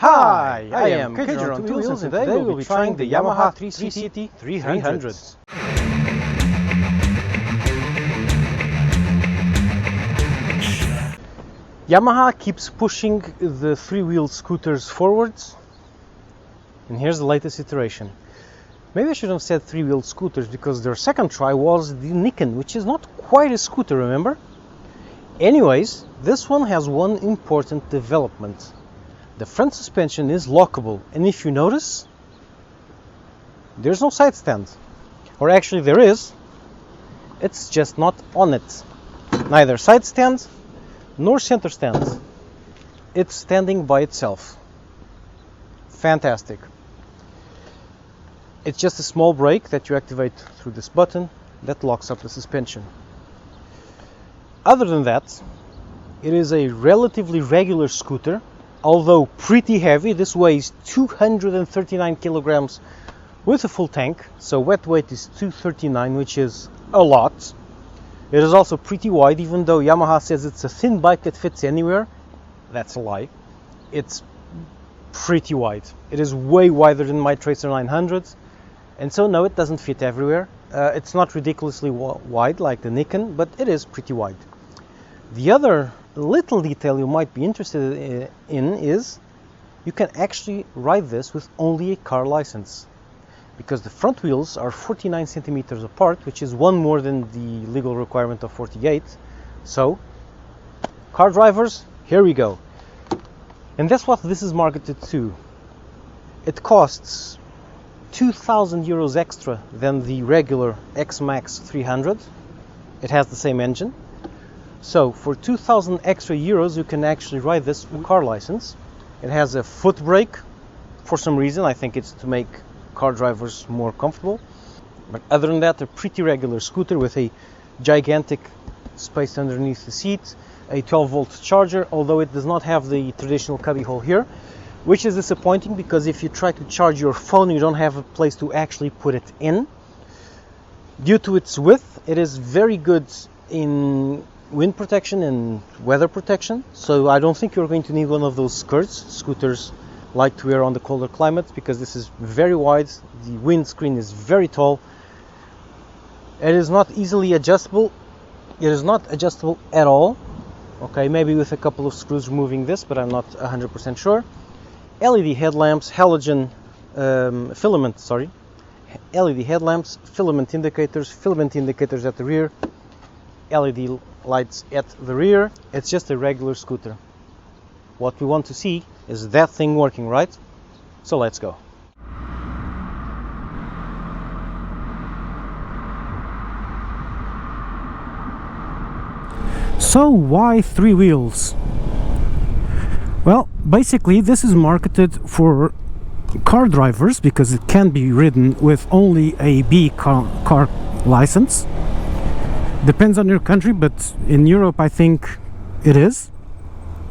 Hi, I am Kajer on Two Wheels, and today we'll be trying the Yamaha Tricity 300. Yamaha keeps pushing the three-wheel scooters forwards, and here's the latest iteration. Maybe I shouldn't have said three-wheel scooters, because their second try was the Nikon, which is not quite a scooter, remember? Anyways, this one has one important development. The front suspension is lockable, and if you notice, there's no side stand. Or actually there is, it's just not on it. Neither side stand nor center stand. It's standing by itself. Fantastic. It's just a small brake that you activate through this button that locks up the suspension. Other than that, it is a relatively regular scooter, although pretty heavy. This weighs 239 kilograms with a full tank, so wet weight is 239, which is a lot. It is also pretty wide, even though Yamaha says it's a thin bike that fits anywhere. That's a lie. It's pretty wide. It is way wider than my Tracer 900s, and so no, it doesn't fit everywhere. It's not ridiculously wide like the Nikon, but it is pretty wide. The other little detail you might be interested in is you can actually ride this with only a car license, because the front wheels are 49 centimeters apart, which is one more than the legal requirement of 48. So, car drivers, here we go. And that's what this is marketed to. It costs 2,000 euros extra than the regular X-Max 300. It has the same engine. So for 2,000 extra euros you can actually ride this with a car license. It has a foot brake for some reason. I think it's to make car drivers more comfortable. But other than that, a pretty regular scooter with a gigantic space underneath the seat, a 12-volt charger, although it does not have the traditional cubby hole here, which is disappointing because if you try to charge your phone you don't have a place to actually put it in. Due to its width, it is very good in wind protection and weather protection, so I don't think you're going to need one of those skirts scooters like to wear on the colder climates, because this is very wide, the windscreen is very tall, it is not easily adjustable, it is not adjustable at all. Okay, maybe with a couple of screws removing this, but I'm not 100% sure. LED headlamps, LED headlamps, filament indicators at the rear, LED lights at the rear. It's just a regular scooter. What we want to see is that thing working, right? So let's go. So why three wheels? Well, basically this is marketed for car drivers because it can be ridden with only a B car license. Depends on your country, but in Europe I think it is,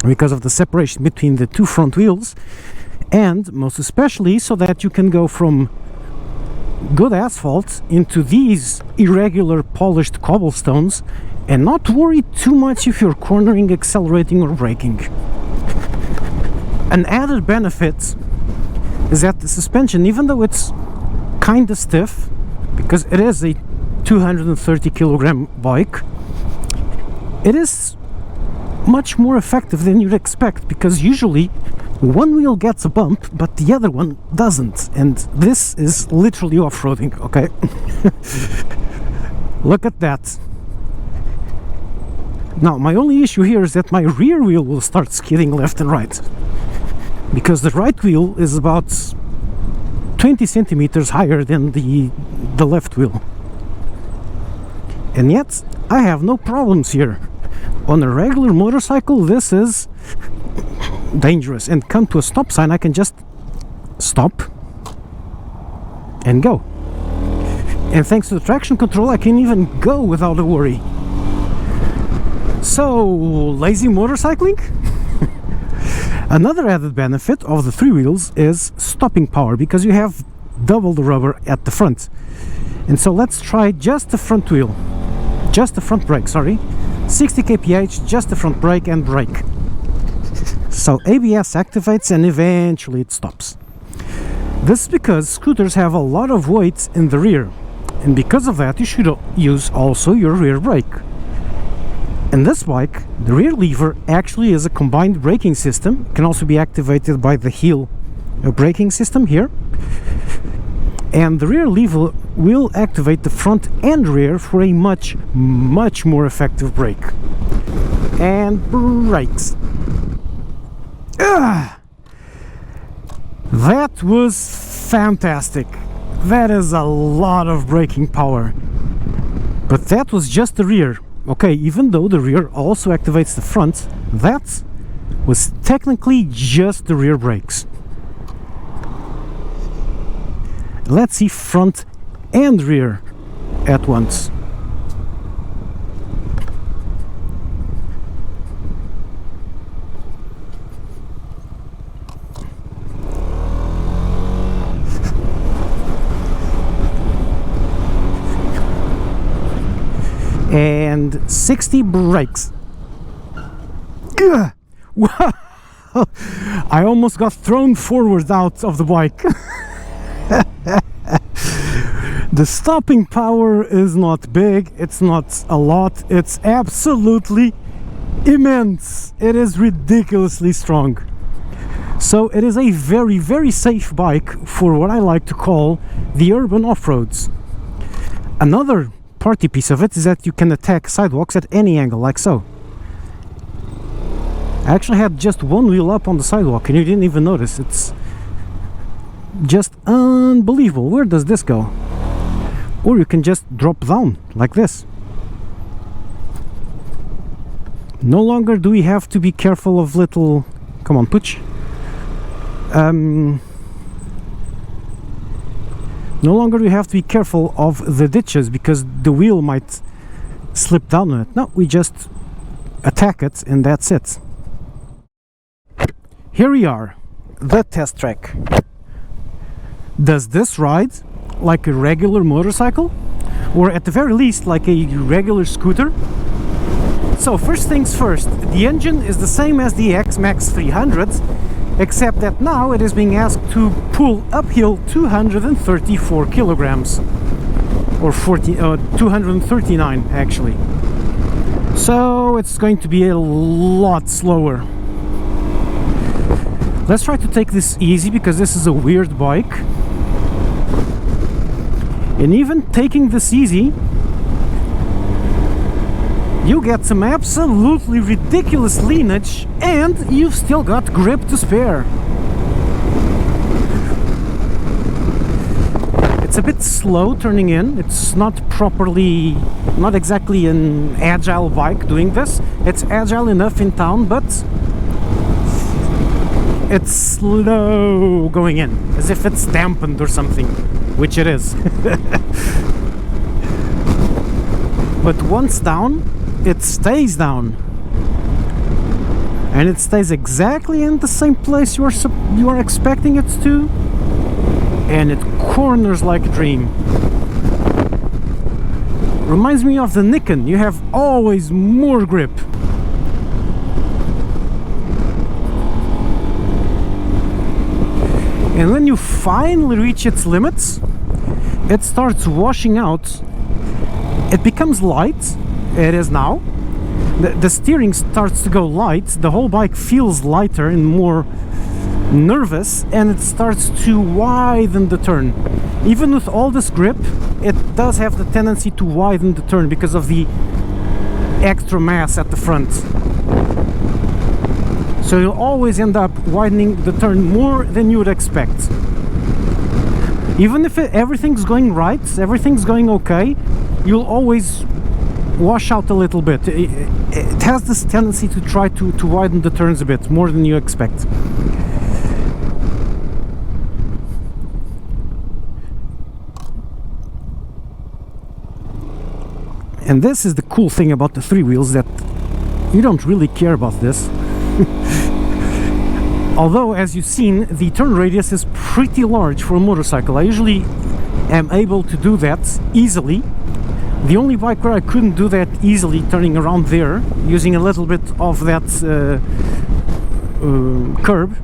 because of the separation between the two front wheels, and most especially so that you can go from good asphalt into these irregular polished cobblestones and not worry too much if you're cornering, accelerating or braking. An added benefit is that the suspension, even though it's kind of stiff, because it is a 230 kilogram bike, it is much more effective than you'd expect, because usually one wheel gets a bump but the other one doesn't, and this is literally off-roading, okay? Look at that. Now my only issue here is that my rear wheel will start skidding left and right, because the right wheel is about 20 centimeters higher than the left wheel. And yet, I have no problems here. On a regular motorcycle, this is dangerous. And come to a stop sign, I can just stop and go. And thanks to the traction control, I can even go without a worry. So, lazy motorcycling? Another added benefit of the three wheels is stopping power, because you have double the rubber at the front. And so let's try just the front wheel. Just the front brake, sorry. 60 kph, just the front brake and brake. So ABS activates and eventually it stops. This is because scooters have a lot of weight in the rear, and because of that you should use also your rear brake. In this bike, the rear lever actually is a combined braking system. It can also be activated by the heel braking system here. And the rear lever will activate the front and rear for a much more effective brake. And brakes. That was fantastic. That is a lot of braking power. But that was just the rear. Okay, even though the rear also activates the front, that was technically just the rear brakes. Let's see front and rear at once. And 60 brakes. Wow! I almost got thrown forward out of the bike. The stopping power is not big, it's not a lot, it's absolutely immense. It is ridiculously strong. So it is a very safe bike for what I like to call the urban off-roads. Another party piece of it is that you can attack sidewalks at any angle, like so. I actually had just one wheel up on the sidewalk and you didn't even notice. It's just unbelievable. Where does this go? Or you can just drop down like this. No longer do we have to be careful of little... Come on, Pooch. No longer do we have to be careful of the ditches because the wheel might slip down on it. No, we just attack it and that's it. Here we are, the test track. Does this ride like a regular motorcycle? Or at the very least like a regular scooter? So first things first, the engine is the same as the X-Max 300, except that now it is being asked to pull uphill 234 kilograms. Or 239 actually. So it's going to be a lot slower. Let's try to take this easy because this is a weird bike. And even taking this easy, you get some absolutely ridiculous leanage and you've still got grip to spare. It's a bit slow turning in. It's not exactly an agile bike doing this. It's agile enough in town, but it's slow going in, as if it's dampened or something, which it is. But once down, it stays down, and it stays exactly in the same place you are expecting it to, and it corners like a dream. Reminds me of the Nikon. You have always more grip. And when you finally reach its limits, it starts washing out. It becomes light. It is now. The steering starts to go light. The whole bike feels lighter and more nervous, and it starts to widen the turn. Even with all this grip, it does have the tendency to widen the turn because of the extra mass at the front. So you'll always end up widening the turn more than you would expect. Even if everything's going right, everything's going okay, you'll always wash out a little bit. It has this tendency to try to widen the turns a bit more than you expect. And this is the cool thing about the three wheels, that you don't really care about this. Although, as you've seen, the turn radius is pretty large for a motorcycle. I usually am able to do that easily. The only bike where I couldn't do that easily, turning around there, using a little bit of that curb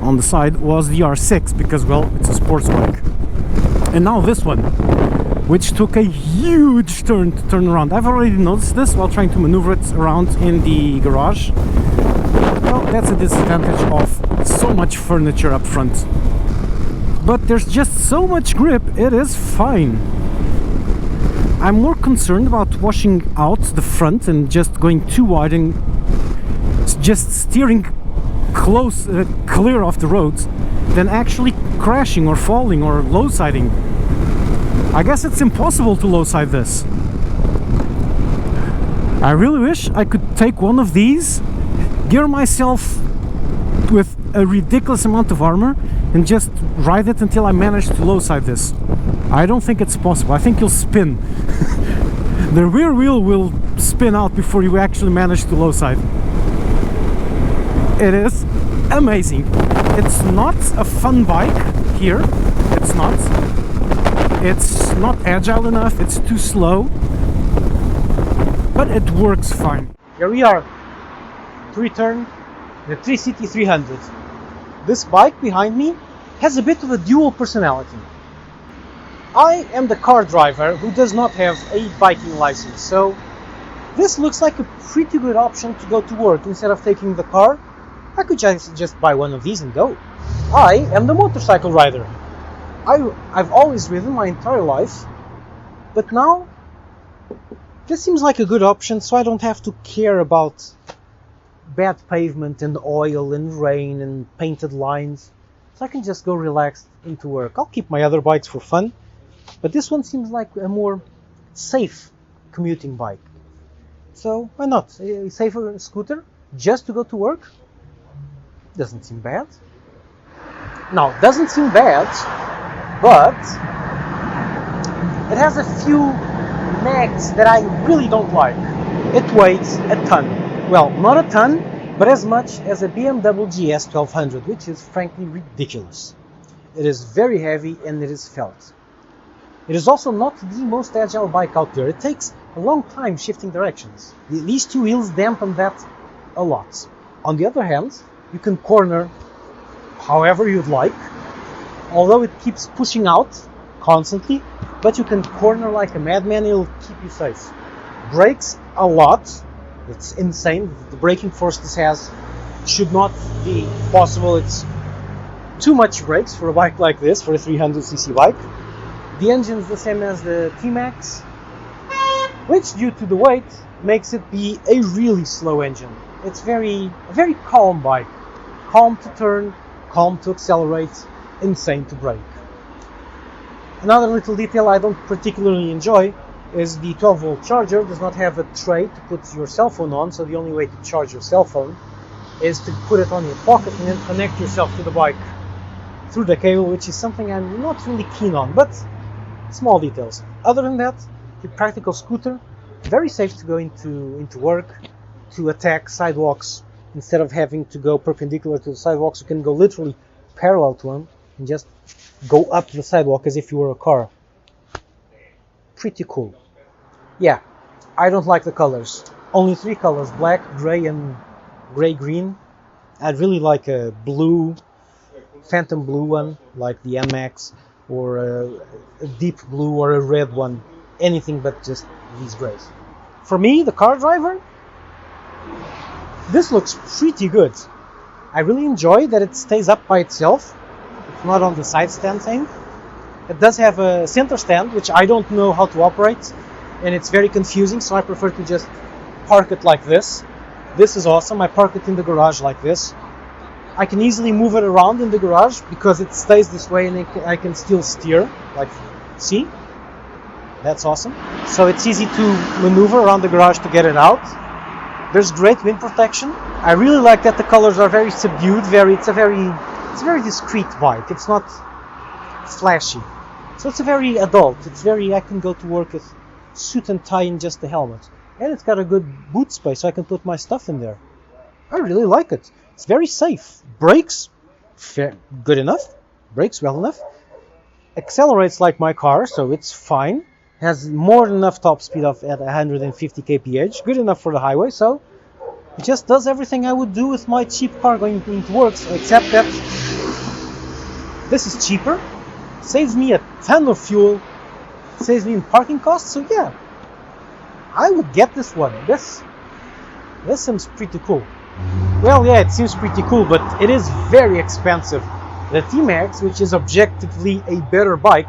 on the side was the R6 because, well, it's a sports bike. And now this one, which took a huge turn to turn around. I've already noticed this while trying to maneuver it around in the garage. Well, that's a disadvantage of so much furniture up front. But there's just so much grip, it is fine. I'm more concerned about washing out the front and just going too wide and just steering clear off the roads than actually crashing or falling or low-siding. I guess it's impossible to low-side this. I really wish I could take one of these, gear myself with a ridiculous amount of armor and just ride it until I manage to low-side this. I don't think it's possible. I think you'll spin. The rear wheel will spin out before you actually manage to low-side. It is amazing. It's not a fun bike here. It's not. It's not agile enough. It's too slow. But it works fine. Here we are to return the Tricity 300. This bike behind me has a bit of a dual personality. I am the car driver who does not have a biking license, so this looks like a pretty good option to go to work. Instead of taking the car, I could just buy one of these and go. I am the motorcycle rider. I've always ridden my entire life, but now this seems like a good option, so I don't have to care about bad pavement and oil and rain and painted lines. So I can just go relaxed into work. I'll keep my other bikes for fun, but this one seems like a more safe commuting bike. So why not? A safer scooter just to go to work? Doesn't seem bad. Now, doesn't seem bad, but it has a few nags that I really don't like. It weighs a ton. Well, not a ton, but as much as a BMW GS 1200, which is frankly ridiculous. It is very heavy and it is felt. It is also not the most agile bike out there. It takes a long time shifting directions. These two wheels dampen that a lot. On the other hand, you can corner however you'd like, although it keeps pushing out constantly, but you can corner like a madman. It'll keep you safe. Brakes a lot. It's insane. The braking force this has should not be possible. It's too much brakes for a bike like this, for a 300cc bike. The engine is the same as the T-Max, which due to the weight makes it be a really slow engine. It's a very calm bike. Calm to turn, calm to accelerate, insane to brake. Another little detail I don't particularly enjoy is the 12-volt charger does not have a tray to put your cell phone on, so the only way to charge your cell phone is to put it on your pocket and then connect yourself to the bike through the cable, which is something I'm not really keen on, but small details. Other than that, the practical scooter, very safe to go into work, to attack sidewalks. Instead of having to go perpendicular to the sidewalks, you can go literally parallel to them and just go up the sidewalk as if you were a car. Pretty cool. Yeah, I don't like the colors. Only 3 colors, black, gray, and gray-green. I'd really like a blue, phantom blue one, like the MX, or a deep blue or a red one. Anything but just these grays. For me, the car driver, this looks pretty good. I really enjoy that it stays up by itself. It's not on the side stand thing. It does have a center stand, which I don't know how to operate, and it's very confusing, so I prefer to just park it like this. This is awesome. I park it in the garage like this. I can easily move it around in the garage because it stays this way and I can still steer. Like, see? That's awesome. So it's easy to maneuver around the garage to get it out. There's great wind protection. I really like that the colors are very subdued. It's a very discreet bike. It's not flashy. So it's a very adult. I can go to work with suit and tie and just the helmet. And it's got a good boot space, so I can put my stuff in there. I really like it. It's very safe. Brakes, good enough. Brakes well enough. Accelerates like my car, so it's fine. Has more than enough top speed at 150 kph. Good enough for the highway, so It just does everything I would do with my cheap car going to work, except that this is cheaper, saves me a ton of fuel, saves me in parking costs, so yeah, I would get this one. This seems pretty cool. Well, yeah, it seems pretty cool, but it is very expensive. The T-Max, which is objectively a better bike,